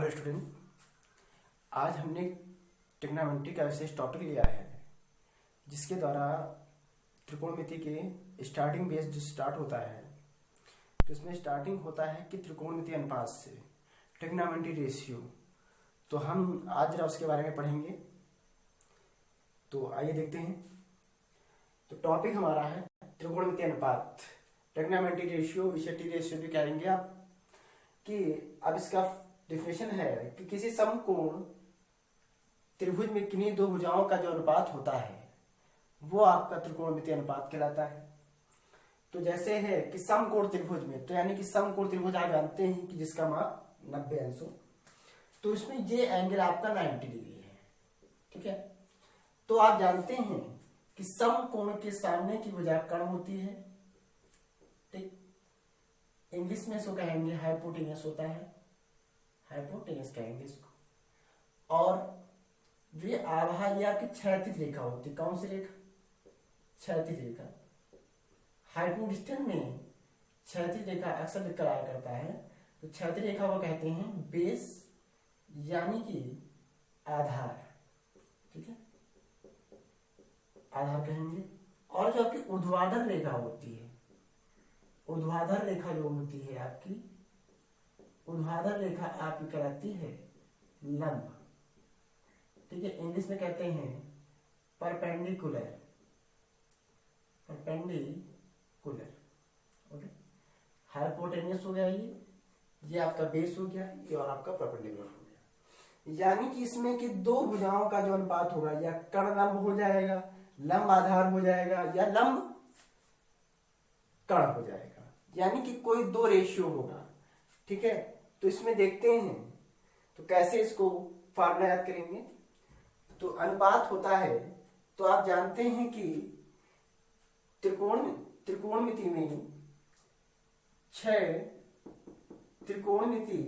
Hello student, आज हमने trigonometry का विशेष टॉपिक लिया है जिसके द्वारा त्रिकोणमिति के स्टार्टिंग बेस जो स्टार्ट होता है तो इसमें स्टार्टिंग होता है कि त्रिकोणमिति अनुपात से ट्रिग्नोमेट्री रेशियो। तो हम आज जरा उसके बारे में पढ़ेंगे। तो आइए देखते हैं। तो टॉपिक हमारा है त्रिकोणमिति अनुपात, ट्रिग्नोमेट्री रेशियो, इसे टी रेशियो भी कहेंगे आप। कि अब इसका डेफिनेशन है कि किसी समकोण त्रिभुज में किन्हीं दो भुजाओं का जो अनुपात होता है वो आपका त्रिकोणमिति अनुपात कहलाता है। तो जैसे है कि समकोण त्रिभुज में, तो यानी कि समकोण त्रिभुज आप जानते हैं कि जिसका माप 90 अंश हो, तो इसमें ये एंगल आपका 90 डिग्री है। ठीक है, तो आप जानते हैं कि समकोण के सामने की भुजा कर्ण होती है। ठीक, इंग्लिश में इसको कहेंगे हाइपोटेनस होता है, हाइपोटेनस कहेंगे इसको। और वे आभा या आपकी क्षैतिज रेखा होती है। कौन सी रेखा? क्षैतिज रेखा। हाइपोटेनस में क्षैतिज रेखा अक्सर लिखकर आया करता है। तो क्षैतिज रेखा को कहते हैं बेस यानी कि आधार। ठीक है, आधार कहेंगे। और जो आपकी ऊर्ध्वाधर रेखा होती है, ऊर्ध्वाधर रेखा जो होती है आपकी, ऊर्ध्वाधर रेखा आपकी कहलाती है लंब। ठीक है, इंग्लिश में कहते हैं परपेंडिकुलर, परपेंडिकुलर। ओके, हाइपोटेनस हो गया ये आपका बेस हो गया, ये और आपका परपेंडिकुलर हो गया। यानी कि इसमें कि दो भुजाओं का जो अनुपात होगा या कर्ण लंब हो जाएगा, लंब आधार हो जाएगा, या लंब कर्ण हो जाएगा। यानी कि कोई दो रेशियो होगा। ठीक है, तो इसमें देखते हैं तो कैसे इसको फार्मूला याद करेंगे। तो अनुपात होता है, तो आप जानते हैं कि त्रिकोणमिति में 6 त्रिकोणमिति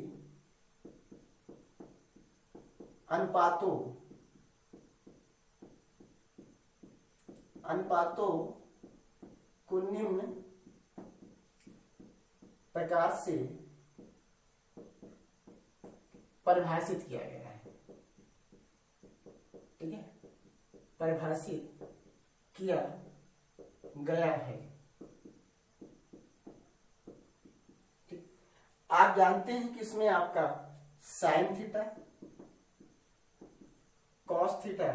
अनुपातों को निम्न प्रकार से परिभाषित किया गया है। ठीक है, परिभाषित किया गया है। ठीक, आप जानते हैं कि इसमें आपका sine theta, cos theta,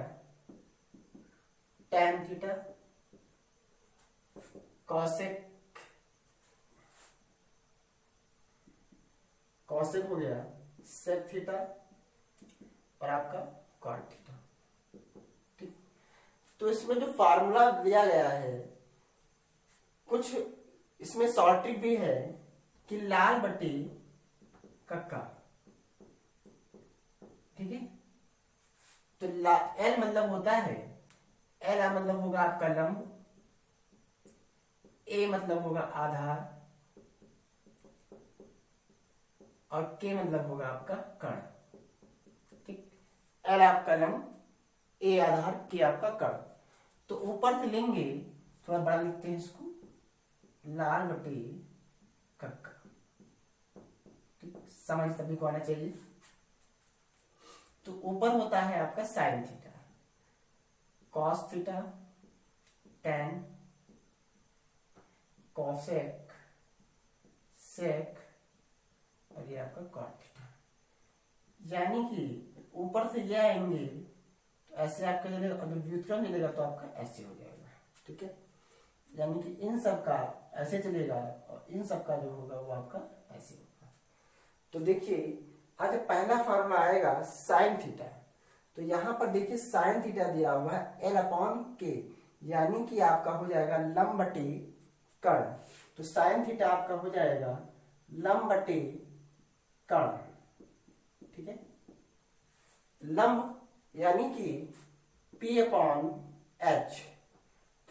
tan theta, cosec हो गया, सेक थीटा और आपका कॉट थीटा। ठीक, तो इसमें जो फार्मूला दिया गया है, कुछ इसमें शॉर्ट ट्रिक भी है कि लाल बटी कक्का। ठीक है, तो एल मतलब होता है, एल मतलब होगा आपका लंब, ए मतलब होगा आधार, और के मतलब होगा आपका कर्ण। ठीक, एल आपका लंब, ए आधार, के आपका कर्ण। तो ऊपर से लेंगे, थोड़ा बड़ा लिखते हैं इसको, लाल बटी कक्का। ठीक, समझ सभी को आना चाहिए। तो ऊपर होता है आपका sine theta, cos theta, tan, cosec, sec और ये आपका कॉट थीटा। यानी कि ऊपर से ये आएंगे तो ऐसे आपका चलेगा, अगर व्युत्क्रम मिलेगा तो आपका ऐसे हो जाएगा। ठीक है, यानी कि इन सब का ऐसे चलेगा और इन सब का जो होगा वो आपका ऐसे होगा। तो देखिए, आज पहला फार्मूला आएगा साइन थीटा। तो यहां पर देखिए साइन थीटा दिया हुआ है एल अपॉन के, यानी कि आपका हो जाएगा लंब बटे कर्ण। तो साइन थीटा आपका हो जाएगा लंब बटे कर्ण। ठीक है, लंब यानी कि P upon H,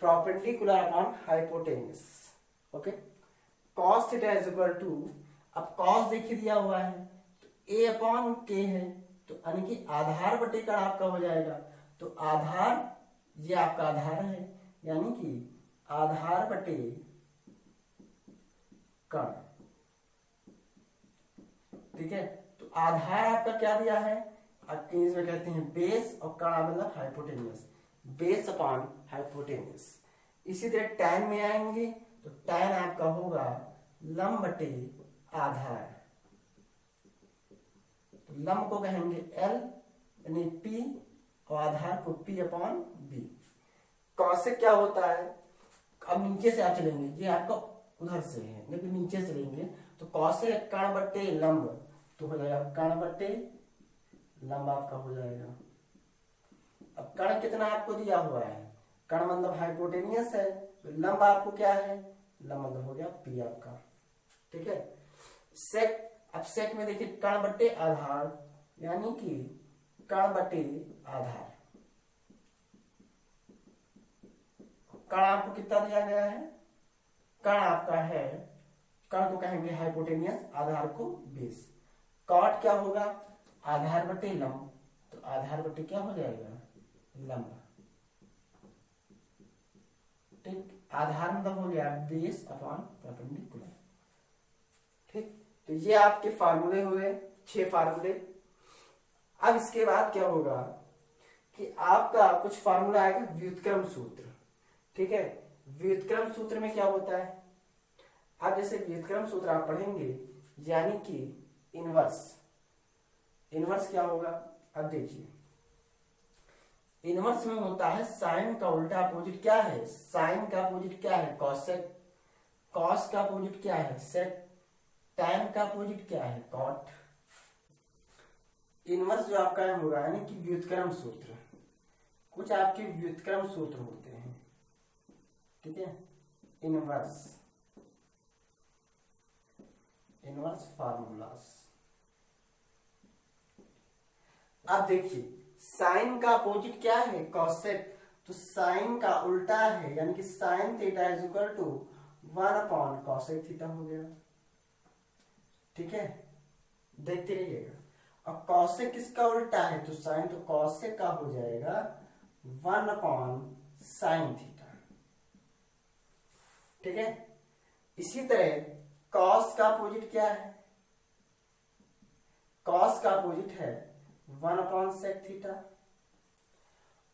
perpendicular upon hypotenuse. Okay, cos theta is equal to, अब कॉस देखिए दिया हुआ है तो A अपॉन के है, तो यानी कि आधार बटे कर्ण आपका हो जाएगा। तो आधार, ये आपका आधार है, यानी कि आधार बटे कर्ण। ठीक है, तो आधार आपका क्या दिया है, इसमें कहते हैं बेस, और कड़ा मतलब हाइपोटेनियस, बेस अपॉन हाइपोटेनियस। इसी तरह tan में आएंगे तो tan आपका होगा लंब बटे आधार, तो लंब को कहेंगे L यानी P और आधार को P अपॉन B। कॉसेक क्या होता है, अब नीचे से आप चलेंगे, ये आपका उधर से है लेकिन नीचे से लेंगे तो कॉसेक कर्ण बट्टे लंब, तो हो जाएगा कर्ण बट्टे लंब आपका हो जाएगा। अब कर्ण कितना आपको दिया हुआ है, कर्ण मतलब हाइपोटेनियस है, तो लंब आपको क्या है, लंब मतलब हो गया P आपका, ठीक है। सेक, अब सेक में देखिए कर्ण बट्टे आधार यानी कि कर्ण बट्टे आधार, कर्ण आपको कितना दिया गया है, कर्ण आपका है, कर्ण को कहेंगे हाइपोटेनियस, आधार को बेस। कॉट क्या होगा, आधार बटे लंब, तो आधार बटे क्या हो जाएगा, लंब, ठीक। आधार मतलब हो गया बेस अपॉन परपेंडिकुलर, ठीक। तो ये आपके फार्मूले हुए 6 फार्मूले। अब इसके बाद क्या होगा कि आपका कुछ फार्मूला आएगा व्युत्क्रम सूत्र, ठीक है। व्युत्क्रम सूत्र में क्या होता है, अब जैसे व्युत्क्रम सूत्र आप पढ़ेंगे यानी कि इनवर्स, इनवर्स क्या होगा, अब देखिए इनवर्स में होता है साइन का उल्टा अपोजिट क्या है, साइन का अपोजिट क्या है कॉसेक, कॉस का अपोजिट क्या है सेक, टैन का अपोजिट क्या है कॉट। इनवर्स जो आपका होगा यानी कि व्युत्क्रम सूत्र, कुछ आपके व्युत्क्रम सूत्र होते हैं, ठीक है। Inverse, inverse formulas. अब देखिए साइन का अपोजिट क्या है कॉसेक, तो साइन का उल्टा है यानी कि sine theta is equal to 1 upon cosec theta हो गया, ठीक है। देखते रहिएगा। और कॉसेक किसका उल्टा है, तो साइन, तो कॉसेक का हो जाएगा 1 अपॉन साइन थीटा, ठीक है। इसी तरह कॉस का अपोजिट क्या है, कॉस का अपोजिट है 1 अपॉन सेक थीटा,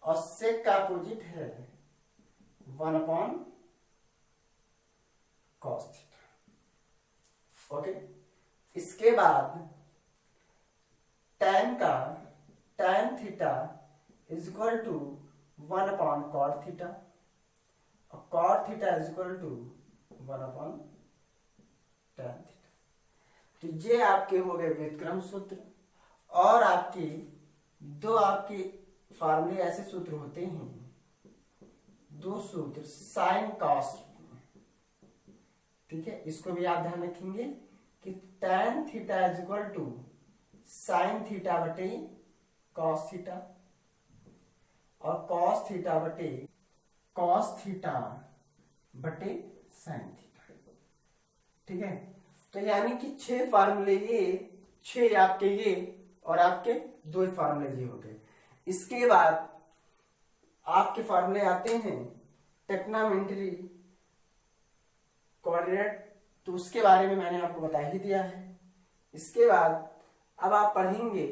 और सेक का अपोजिट है 1 अपॉन कॉस थीटा, ओके। इसके बाद tan का, tan theta is equal to 1 upon cot theta, और cot theta is equal to 1 upon tan theta. तो ये आपके हो गए व्युत्क्रम सूत्र। और आपके दो आपके फार्मूले ऐसे सूत्र होते हैं, दो सूत्र साइन कॉस, ठीक है। इसको भी आप ध्यान रखेंगे कि tan theta is equal to sine theta बटे कॉस थीटा, और कॉस थीटा बटे कॉस थीटा बटे साइन थीटा, ठीक है। तो यानी कि 6 फार्मूले ये, 6 आपके ये, और आपके 2 फार्मूले ये हो गए। इसके बाद आपके फार्मूले आते हैं टेक्नामेंट्री कोऑर्डिनेट, तो उसके बारे में मैंने आपको बता ही दिया है। इसके बाद अब आप पढ़ेंगे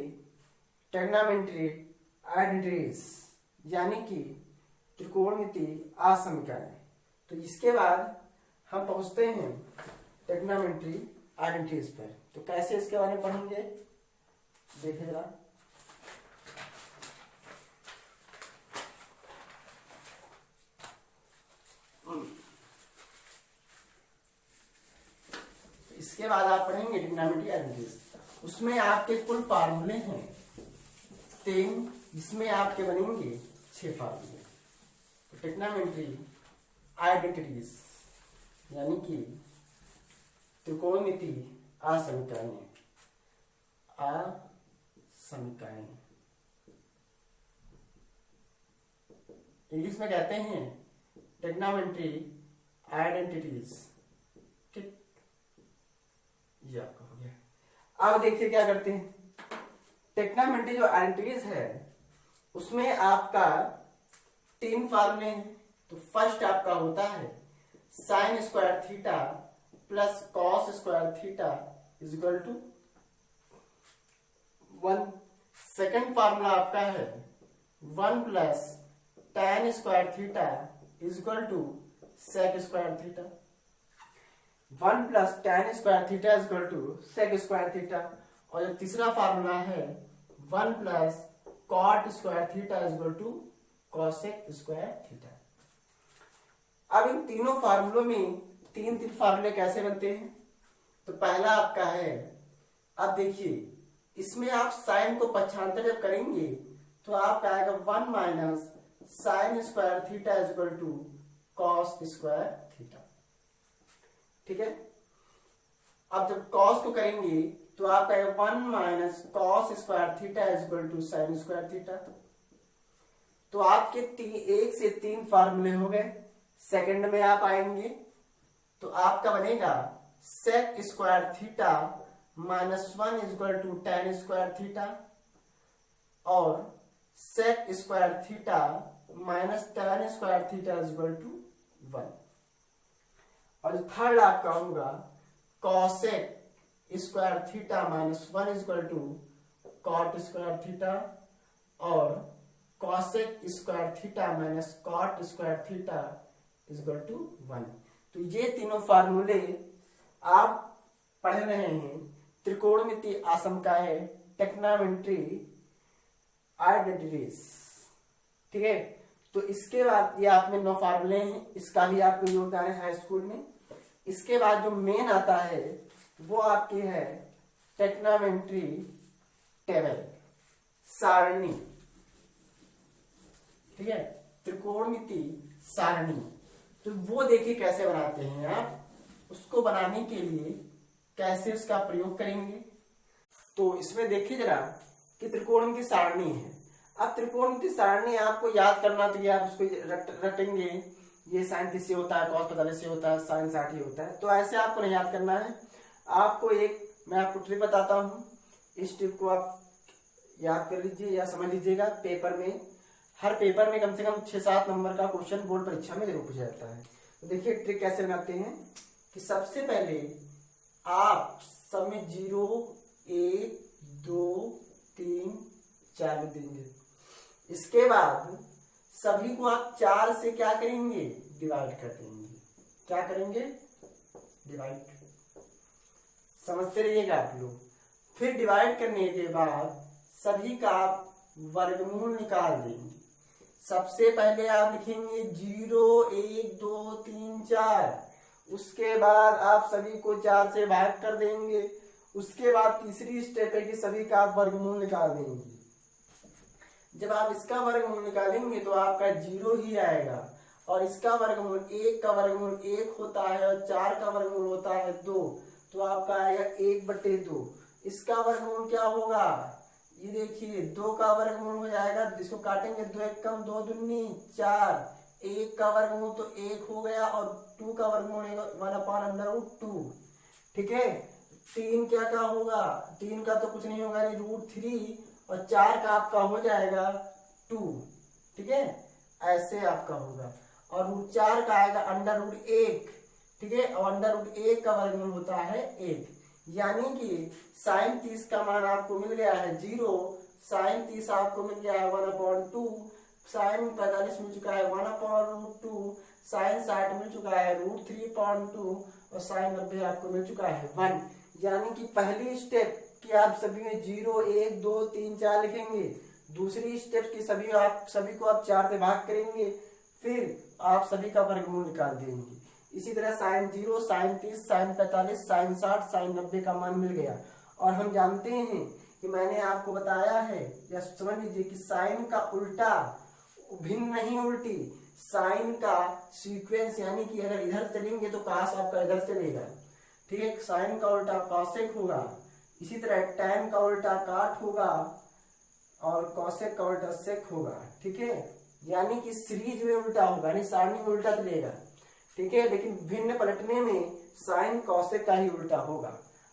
टेक्नामेंट्री आइडेंटिटीज यानी कि त्रिकोणमिति असमीकरण। तो इसके बाद हम पहुंचते हैं टेक्नामेंट्री आइडेंटिटीज पर। तो कैसे इसके बारे में पढ़ेंगे देखिए जरा। इसके बाद आप पढ़ेंगे टेक्नामेंट्री आइडेंटिटीज, उसमें आपके कुल फार्मूले हैं 3, जिसमें आपके बनेंगे 6 फार्मूले। तो टेक्नामेंट्री आइडेंटिटीज यानी कि त्रिकोणमिति असमीकरण, असमीकरण इंग्लिश में कहते हैं टेक्नामेंट्री आइडेंटिटीज, ठीक। ये आपका हो गया। अब देखिए क्या करते हैं, टेक्नामेंट्री जो आइडेंटिटीज है उसमें आपका 3 फार्मूले हैं। तो फर्स्ट आपका होता है sine square theta plus cos square theta is equal to 1। Second formula आपका है 1 plus tan square theta is equal to sec square theta. 1 plus tan square theta is equal to sec square theta. और जो तीसरा formula है 1 plus cot square theta is equal to cosec square theta. अब इन तीनों फार्मूलों में तीन फार्मूले कैसे बनते हैं? तो पहला आपका है, अब देखिए इसमें आप साइन को पक्षांतर जब करेंगे तो आपका आएगा 1 minus sine square theta is equal to cos square theta. ठीक है, अब जब कॉस को करेंगे तो आपका 1 minus cos square theta is equal to sine square theta. तो आपके 1 से 3 फार्मूले हो गए। सेकंड में आप आएंगे तो आपका बनेगा sec square theta minus 1 is equal to tan square theta और sec square theta minus tan square theta is equal to 1। और थर्ड आपका होगा cosec square theta minus 1 is equal to cot square theta और cosec square theta minus cot square theta is equal to 1। तो ये तीनों फार्मूले आप पढ़ रहे हैं त्रिकोणमितीय आशंकाएं, टेक्नामेंट्री आइडेंटिटीज। ठीक है, तो इसके बाद ये आप में 9 फार्मूले हैं, इसका भी आपको योगदान है हाई स्कूल में। इसके बाद जो मेन आता है वो आपकी है टेक्नामेंट्री टेबल, सारणी। ठीक है, त्रिकोणमितीय सारणी, तो वो देखिए कैसे बनाते हैं आप। उसको बनाने के लिए कैसे उसका प्रयोग करेंगे, तो इसमें देखिए जरा कि त्रिकोण की सारणी है। अब त्रिकोण की सारणी आपको याद करना, तो ये आप उसको रटेंगे, ये साइन 30 से होता है, cos 45 से होता है, साइन 60 ही होता है। तो ऐसे आपको नहीं याद करना है। आपको मैं आपको ट्रिक बताता हूँ, इस ट्रिक को आप याद कर लीजिए या समझ लीजिएगा। पेपर में, हर पेपर में कम से कम 6-7 नंबर का क्वेश्चन बोर्ड परीक्षा में जरूर पूछा जाता है। तो देखिए ट्रिक कैसे बनाते हैं कि सबसे पहले आप सब में 0, 1, 2, 3, 4 देंगे। इसके बाद सभी को आप 4 से क्या करेंगे, डिवाइड कर देंगे। क्या करेंगे, डिवाइड। समझते रहिएगा आप लोग। फिर डिवाइड करने के बाद सभी का आप वर्गमूल निकाल देंगे। सबसे पहले आप लिखेंगे 0, 1, 2, 3, 4। उसके बाद आप सभी को 4 से भाग कर देंगे। उसके बाद तीसरी स्टेप है कि सभी का आप वर्गमूल निकाल देंगे। जब आप इसका वर्गमूल निकालेंगे तो आपका 0 ही आएगा और इसका वर्गमूल 1 का वर्गमूल 1 होता है और 4 का वर्गमूल होता है 2, तो आपका आएगा 1/2। इसका वर्गमूल क्या होगा, ये देखिए 2 का वर्गमूल हो जाएगा, जिसको काटेंगे 2 1 कम 2 दूनी 4। 1 का वर्गमूल तो 1 हो गया और 2 का वर्गमूल 1/√2। ठीक है, 3 क्या होगा, 3 का तो कुछ नहीं होगा, √3 और 4 का आपका हो जाएगा 2। ठीक है, ऐसे आपका होगा और √4 का आएगा √1। ठीक है, और √1 का वर्गमूल होता है 1। यानी कि साइन 30 का मान आपको मिल गया है 0, साइन 30 आपको मिल गया है 1/2, साइन 45 मिल चुका है 1/√2, साइन 60 मिल चुका है √3/2 और साइन 90 आपको मिल चुका है 1। यानी कि पहली स्टेप कि आप सभी में 0, 1, 2, 3, 4 लिखेंगे। दूसरी स्टेप की सभी को आप 4 से भाग करेंगे, फिर आप सभी का वर्गमूल निकाल देंगे। इसी तरह sine 0, sine 30, sine 45, sine 60, sine 90 का मान मिल गया। और हम जानते हैं कि मैंने आपको बताया है, या समझ लीजिए कि साइन का उल्टा भिन्न नहीं उल्टी, साइन का सीक्वेंस, यानी कि अगर इधर चलेंगे तो काश आपका इधर चलेगा। ठीक है, साइन का उल्टा कॉसेक होगा, इसी तरह टैन का उल्टा काट होगा और कॉसेक का उल्टा सेक होगा। ठीक है, यानी कि सीरीज में उल्टा होगा, यानी सारणी में उल्टा चलेगा। ठीक है, लेकिन भिन्न पलटने में साइन कॉसेक का ही उल्टा होगा।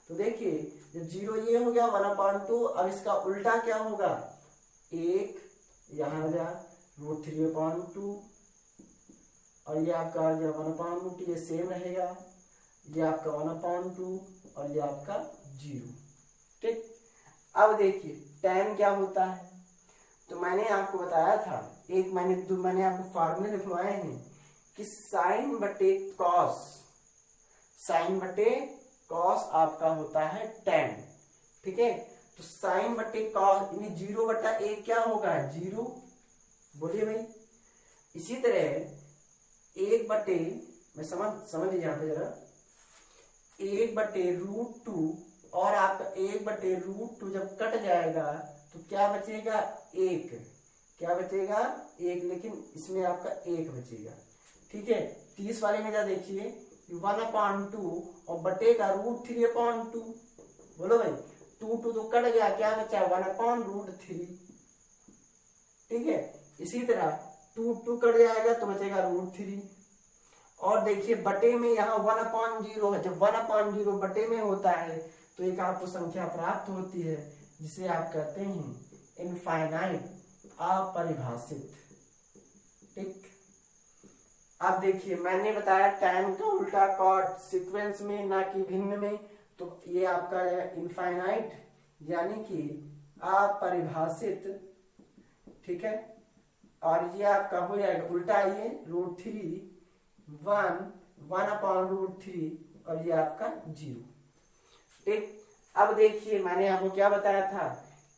तो देखिए जब 0 ये हो गया 1/2, अब इसका उल्टा क्या होगा, 1 यहाँ आ गया √3/2 और ये आपका आ गया 1/2, ये सेम रहेगा, ये आपका 1/2 और ये आपका 0। ठीक, अब देखिए tan क्या होता है? तो मैंने आपको बताया था, मैंने आपको फार्मूले लिखवाए हैं कि साइन बटे कॉस आपका होता है tan, ठीक है। तो साइन बटे कॉस यानी 0/a क्या होगा? 0, बोलिए भाई। इसी तरह 1/, मैं समझ लीजिए यहाँ पे जरा, 1/√2 और आपका 1/√2 जब कट जाएगा तो क्या बचेगा? 1। क्या बचेगा? 1, लेकिन इसमें आपका 1 बचेगा, ठीक है। 30 वाले में क्या देखिए, 1/2 और बटे का √3/2, बोलो भाई। 2 तो कट गया, क्या बचा? 1/√3, ठीक है। इसी तरह 2 कट जाएगा तो बचेगा √3। और देखिए बटे में यहाँ 1/0 है, जब 1/0 बटे में होता है तो एक आपको संख्या प्राप्त होती है जिसे आप कहते हैं इनफाइनाइट, अपरिभाषित, ठीक। अब देखिए मैंने बताया tan का उल्टा कॉट सीक्वेंस में ना कि भिन्न में, तो ये आपका है इनफाइनाइट यानी कि अपरिभाषित, ठीक है। और ये आपका हो जाएगा उल्टा, ये √3 1/√3 और ये आपका 0, ठीक। अब देखिए मैंने आपको क्या बताया था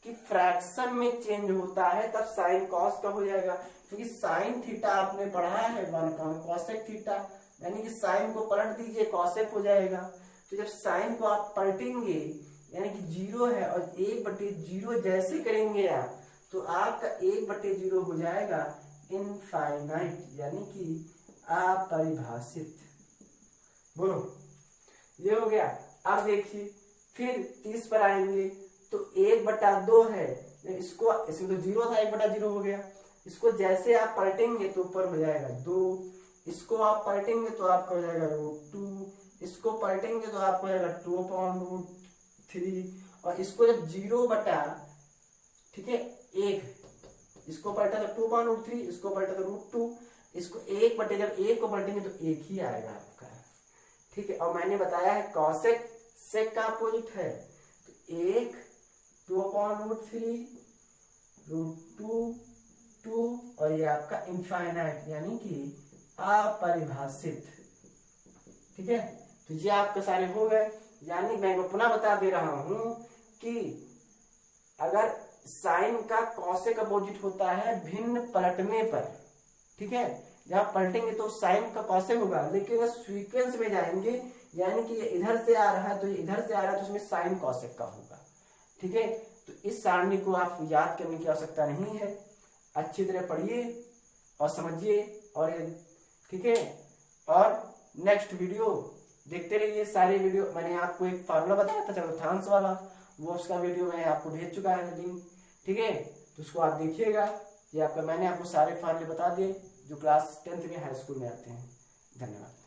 कि फ्रैक्शन में चेंज होता है तब साइन कॉस का हो जाएगा, क्योंकि साइन थीटा आपने पढ़ा है 1 कॉसेक थीटा, यानी कि साइन को पलट दीजिए कॉसेक हो जाएगा। तो जब साइन को आप पलटेंगे यानी कि 0 है और 1/0 जैसे करेंगे आप तो आपका 1/0 हो जाएगा इनफाइनाइट यानी कि अपरिभाषित, बोलो ये हो गया। अब देखिए फिर 30 पर आएंगे तो 1/2 है, इसमें तो 0 था, 1/0 हो गया। इसको जैसे आप पलटेंगे तो ऊपर हो जाएगा 2, इसको आप पलटेंगे तो आपका हो जाएगा √2, इसको पलटेंगे तो आपको हो जाएगा 2/√3, और इसको जब 0, ठीक है 1, इसको पलटा तो 2/√3, इसको पलटा तो √2, इसको 1 जब 1 को पलटेंगे तो 1 ही आएगा आपका, ठीक है। और मैंने बताया है कॉसेक सेक का अपोजिट है, तो 1 2/√3 √2 2 और ये आपका इनफाइनाइट यानी कि अपरिभाषित, ठीक है। तो ये आपके सारे हो गए। यानी मैं पुनः बता दे रहा हूं कि अगर साइन का कॉसेक अपोजिट होता है भिन्न पलटने पर, ठीक है, जब पलटेंगे तो साइन का कॉसेक होगा, लेकिन अगर सीक्वेंस में जाएंगे यानी कि ये इधर से आ रहा है तो ये इधर से आ रहा है तो उसमें साइन कॉसेक का होगा, ठीक है। तो इस सारणी को आप याद करने की आवश्यकता नहीं है, अच्छी तरह पढ़िए और समझिए, और ठीक है। और नेक्स्ट वीडियो देखते रहिए, सारे वीडियो मैंने आपको एक फार्मूला बताया था चतुर्थांश वाला, वो उसका वीडियो मैंने आपको भेज चुका है लिंक, ठीक है। तो उसको आप देखिएगा, ये आपका मैंने आपको सारे फार्मूले बता दिए जो क्लास 10th में हाई स्कूल में आते हैं। धन्यवाद।